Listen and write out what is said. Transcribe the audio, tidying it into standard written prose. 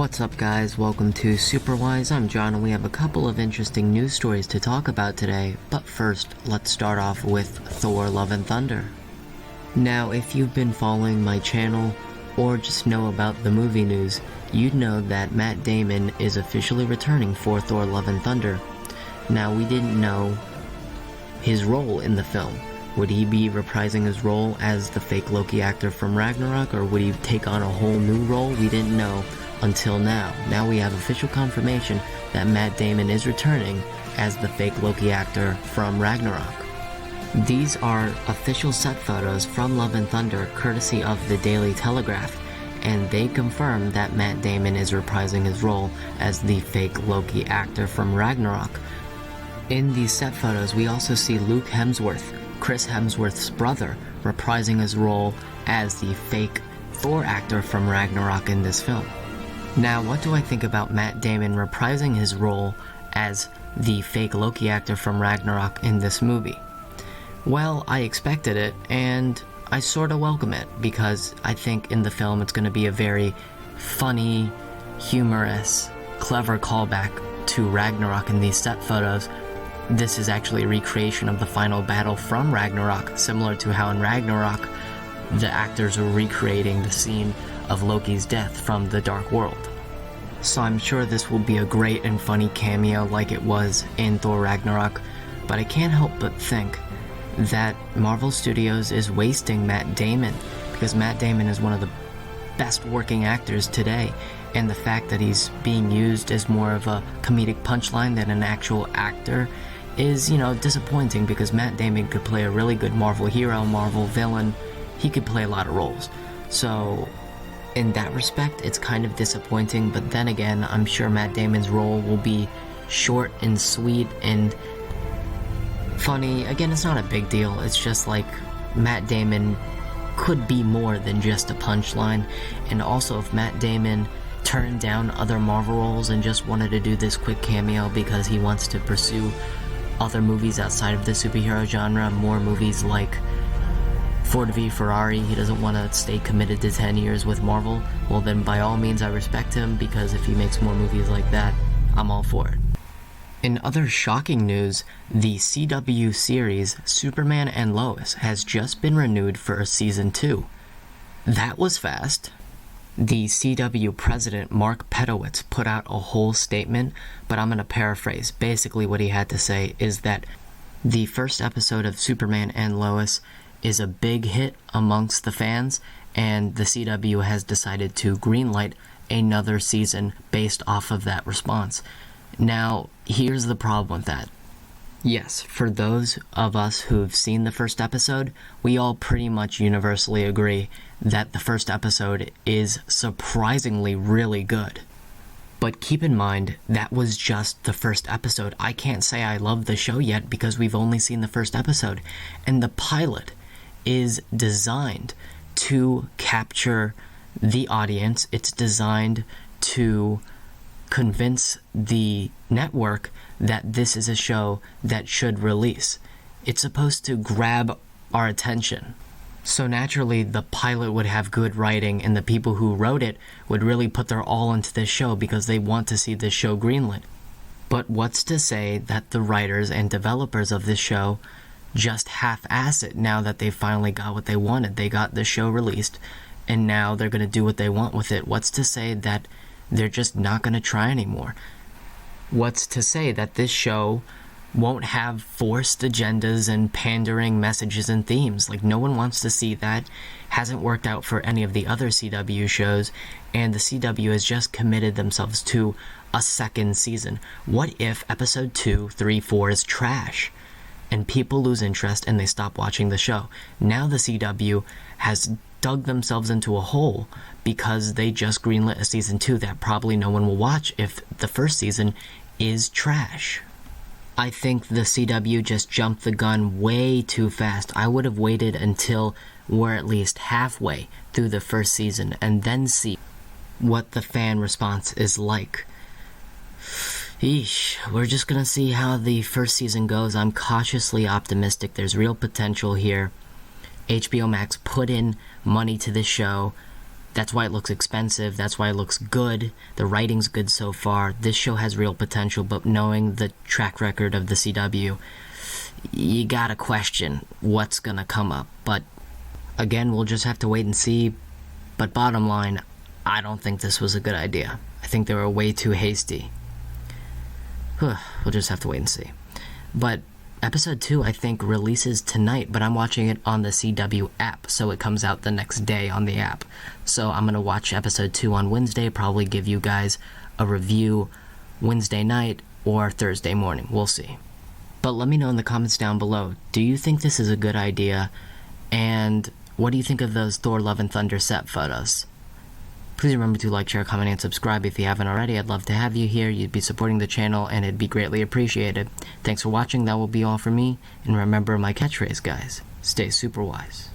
What's up guys, welcome to Superwise. I'm John and we have a couple of interesting news stories to talk about today, but first, let's start off with Thor Love and Thunder. Now, if you've been following my channel, or just know about the movie news, you'd know that Matt Damon is officially returning for Thor Love and Thunder. Now, we didn't know his role in the film. Would he be reprising his role as the fake Loki actor from Ragnarok, or would he take on a whole new role? We didn't know until now. Now we have official confirmation that Matt Damon is returning as the fake Loki actor from Ragnarok. These are official set photos from Love and Thunder courtesy of the Daily Telegraph, and they confirm that Matt Damon is reprising his role as the fake Loki actor from Ragnarok. In these set photos we also see Luke Hemsworth, Chris Hemsworth's brother, reprising his role as the fake Thor actor from Ragnarok in this film. Now, what do I think about Matt Damon reprising his role as the fake Loki actor from Ragnarok in this movie? Well, I expected it, and I sorta welcome it, because I think in the film it's gonna be a very funny, humorous, clever callback to Ragnarok in these set photos. This is actually a recreation of the final battle from Ragnarok, similar to how in Ragnarok the actors are recreating the scene of Loki's death from the Dark World. So I'm sure this will be a great and funny cameo like it was in Thor Ragnarok, but I can't help but think that Marvel Studios is wasting Matt Damon, because Matt Damon is one of the best working actors today, and the fact that he's being used as more of a comedic punchline than an actual actor is, disappointing, because Matt Damon could play a really good Marvel hero, Marvel villain. He could play a lot of roles. So in that respect, it's kind of disappointing, but then again, I'm sure Matt Damon's role will be short and sweet and funny. Again, it's not a big deal. It's just like Matt Damon could be more than just a punchline. And also, if Matt Damon turned down other Marvel roles and just wanted to do this quick cameo because he wants to pursue other movies outside of the superhero genre, more movies like Ford v Ferrari, he doesn't want to stay committed to 10 years with Marvel, well then by all means I respect him, because if he makes more movies like that, I'm all for it. In other shocking news, the CW series Superman and Lois has just been renewed for a season 2. That was fast. The CW president, Mark Pedowitz, put out a whole statement, but I'm going to paraphrase. Basically what he had to say is that the first episode of Superman and Lois is a big hit amongst the fans, and the CW has decided to greenlight another season based off of that response. Now, here's the problem with that. Yes, for those of us who've seen the first episode, we all pretty much universally agree that the first episode is surprisingly really good. But keep in mind, that was just the first episode. I can't say I love the show yet because we've only seen the first episode. And the pilot is designed to capture the audience. It's designed to convince the network that this is a show that should release. It's supposed to grab our attention. So naturally, the pilot would have good writing, and the people who wrote it would really put their all into this show because they want to see this show greenlit. But what's to say that the writers and developers of this show just half-ass it now that they finally got what they wanted? They got the show released, and now they're going to do what they want with it. What's to say that they're just not going to try anymore? What's to say that this show won't have forced agendas and pandering messages and themes? Like, no one wants to see that. Hasn't worked out for any of the other CW shows, and the CW has just committed themselves to a second season. What if episode 2, 3, 4 is trash, and people lose interest and they stop watching the show? Now the CW has dug themselves into a hole because they just greenlit a season 2 that probably no one will watch if the first season is trash. I think the CW just jumped the gun way too fast. I would have waited until we're at least halfway through the first season and then see what the fan response is like. Eesh, we're just gonna see how the first season goes. I'm cautiously optimistic. There's real potential here. HBO Max put in money to this show. That's why it looks expensive. That's why it looks good. The writing's good so far. This show has real potential, but knowing the track record of the CW, you gotta question what's gonna come up. But again, we'll just have to wait and see. But bottom line, I don't think this was a good idea. I think they were way too hasty. We'll just have to wait and see. But episode 2, I think, releases tonight, but I'm watching it on the CW app, so it comes out the next day on the app. So I'm gonna watch episode 2 on Wednesday, probably give you guys a review Wednesday night or Thursday morning. We'll see. But let me know in the comments down below, do you think this is a good idea? And what do you think of those Thor Love and Thunder set photos? Please remember to like, share, comment, and subscribe if you haven't already. I'd love to have you here. You'd be supporting the channel, and it'd be greatly appreciated. Thanks for watching. That will be all for me. And remember my catchphrase, guys. Stay super wise.